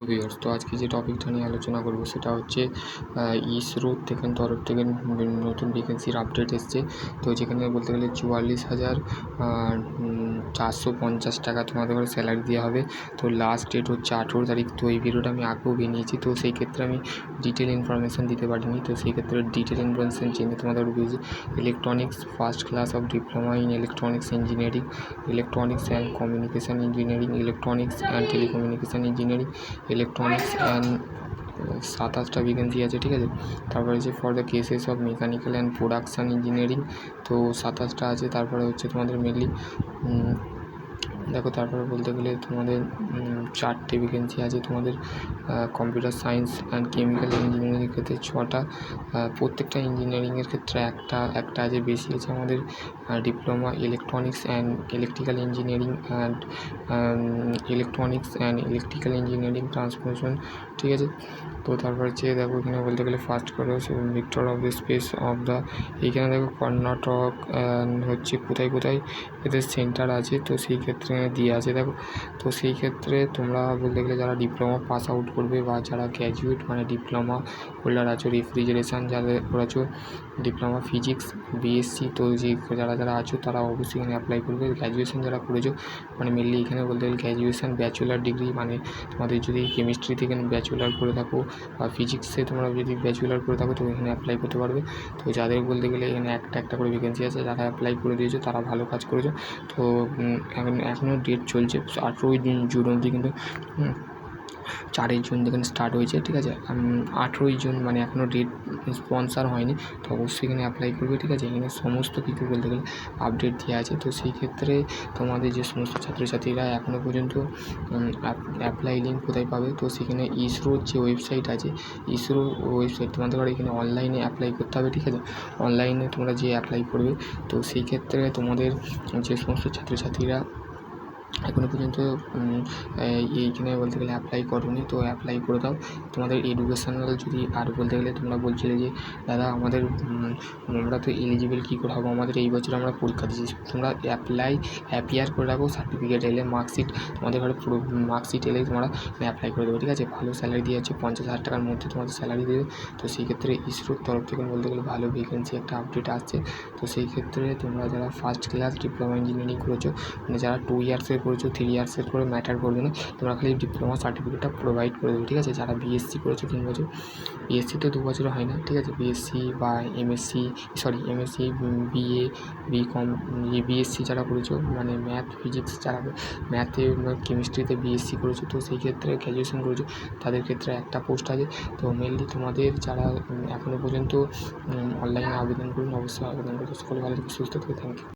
Viewers, তো আজকে যে টপিকটা নিয়ে আলোচনা করব সেটা হচ্ছে ইসরোর তরফ থেকে নতুন ভ্যাকেন্সির আপডেট এসছে। তো যেখানে বলতে গেলে 44,450 টাকা তোমাদের স্যালারি দেওয়া হবে। তো লাস্ট ডেট হচ্ছে 18 তারিখ। তো এই ভিডিওটা আমি আগেও বানিয়েছি, তো সেই ক্ষেত্রে আমি ডিটেল ইনফরমেশান দিতে পারিনি। তো সেই ক্ষেত্রে ডিটেল ইনফরমেশান জেনে তোমাদের বুঝে electronics first class of diploma in electronics engineering, electronics and communication engineering, electronics and telecommunication engineering, electronics and 27টা ভ্যাকেন্সি আছে, ঠিক আছে। তারপরে হচ্ছে for the cases of mechanical and production engineering, তো 27টা আছে। তারপরে হচ্ছে তোমাদের মেনলি দেখো, তারপরে বলতে গেলে তোমাদের 4টে ভ্যাকেন্সি আছে তোমাদের কম্পিউটার সায়েন্স অ্যান্ড কেমিক্যাল ইঞ্জিনিয়ারিংয়ের ক্ষেত্রে 6টা, প্রত্যেকটা ইঞ্জিনিয়ারিংয়ের ক্ষেত্রে একটা আছে। বেশি আছে আমাদের diploma electronics and electrical engineering and electronics and electrical engineering transformation, ঠিক আছে। তো তারপর হচ্ছে দেখো এখানে বলতে গেলে ফার্স্ট করে Victor of the space of the, এইখানে দেখো কর্ণাটক হচ্ছে কোথায় কোথায় এদের সেন্টার আছে, তো সেই ক্ষেত্রে দিয়ে আছে দেখো। তো সেই ক্ষেত্রে তোমরা বলতে গেলে যারা ডিপ্লোমা পাস আউট করবে বা যারা গ্র্যাজুয়েট মানে ডিপ্লোমা হোল্ডার আছো, রেফ্রিজারেশন যাদের করেছো, ডিপ্লোমা ফিজিক্স বিএসসি, তো যে যারা আছো তারা অবশ্যই এখানে অ্যাপ্লাই করবে। গ্র্যাজুয়েশন যারা করেছো মানে মেনলি এখানে বলতে গেলে গ্র্যাজুয়েশন ব্যাচেলার ডিগ্রি, মানে তোমাদের যদি কেমিস্ট্রি থেকে ব্যাচেলার করে থাকো বা ফিজিক্সে তোমরা যদি ব্যাচেলার করে থাকো তো এখানে অ্যাপ্লাই করতে পারবে। তো যাদের বলতে গেলে এখানে একটা করে ভ্যাকেন্সি আছে, যারা অ্যাপ্লাই করে দিয়েছো তারা ভালো কাজ করেছো। তো এখনও ডেট চলছে 18ই জুন অবধি, কিন্তু 4ই জুন যেখানে স্টার্ট হয়েছে, ঠিক আছে। 18ই জুন মানে এখনও ডেট স্পন্সার হয়নি, তো অবশ্যই এখানে অ্যাপ্লাই করবে, ঠিক আছে। এখানে সমস্ত কিছু বলতে গেলে আপডেট দেওয়া আছে। তো সেই ক্ষেত্রে তোমাদের যে সমস্ত ছাত্রছাত্রীরা এখনও পর্যন্ত অ্যাপ্লাই লিঙ্ক কোথায় পাবে, তো সেখানে ইসরোর যে ওয়েবসাইট আছে, ইসরো ওয়েবসাইট তোমাদের এখানে অনলাইনে অ্যাপ্লাই করতে হবে, ঠিক আছে। অনলাইনে তোমরা যে অ্যাপ্লাই করবে, তো সেই ক্ষেত্রে তোমাদের যে সমস্ত ছাত্রছাত্রীরা এখনও পর্যন্ত এইখানে বলতে গেলে অ্যাপ্লাই করোনি, তো অ্যাপ্লাই করে দাও। তোমাদের এডুকেশনাল যদি আর বলতে গেলে তোমরা বলছিলে যে দাদা আমরা তো এলিজিবল কী করে হবো, আমাদের এই বছর আমরা পরীক্ষা দিয়েছি, তোমরা অ্যাপিয়ার করে রাখো। সার্টিফিকেট এলে মার্কশিট, তোমাদের ঘরে পুরো মার্কশিট এলেই তোমরা অ্যাপ্লাই করে দেবে, ঠিক আছে। ভালো স্যালারি দিয়ে যাচ্ছে, 50,000 টাকার মধ্যে তোমাদের স্যালারি দেবে। তো সেই ক্ষেত্রে ইসরোর তরফ থেকে বলতে গেলে ভালো ভ্যাকেন্সি একটা আপডেট আসছে। তো সেই ক্ষেত্রে তোমরা যারা ফার্স্ট ক্লাস ডিপ্লোমা ইঞ্জিনিয়ারিং করেছো, মানে যারা 2 ইয়ার্সের করেছো 3 ইয়ার্সের করে ম্যাটার করবে না, তোমরা খালি ডিপ্লোমা সার্টিফিকেটটা প্রোভাইড করে দেবে, ঠিক আছে। যারা বিএসসি করেছো 3 বছর, বিএসসি তো 2 বছর হয় না, ঠিক আছে। বিএসসি বা এমএসসি বিএ বিকম, বিএসসি যারা করেছো মানে ম্যাথ ফিজিক্স, যারা ম্যাথে কেমিস্ট্রিতে বিএসসি করেছো, তো সেই ক্ষেত্রে গ্র্যাজুয়েশন করেছো, তাদের ক্ষেত্রে একটা পোস্ট আছে। তো মেনলি তোমাদের যারা এখনও পর্যন্ত অনলাইনে আবেদন করুন, অবশ্যই আবেদন করতে সকলে ভালো থেকে সুস্থ থেকে। Thank you.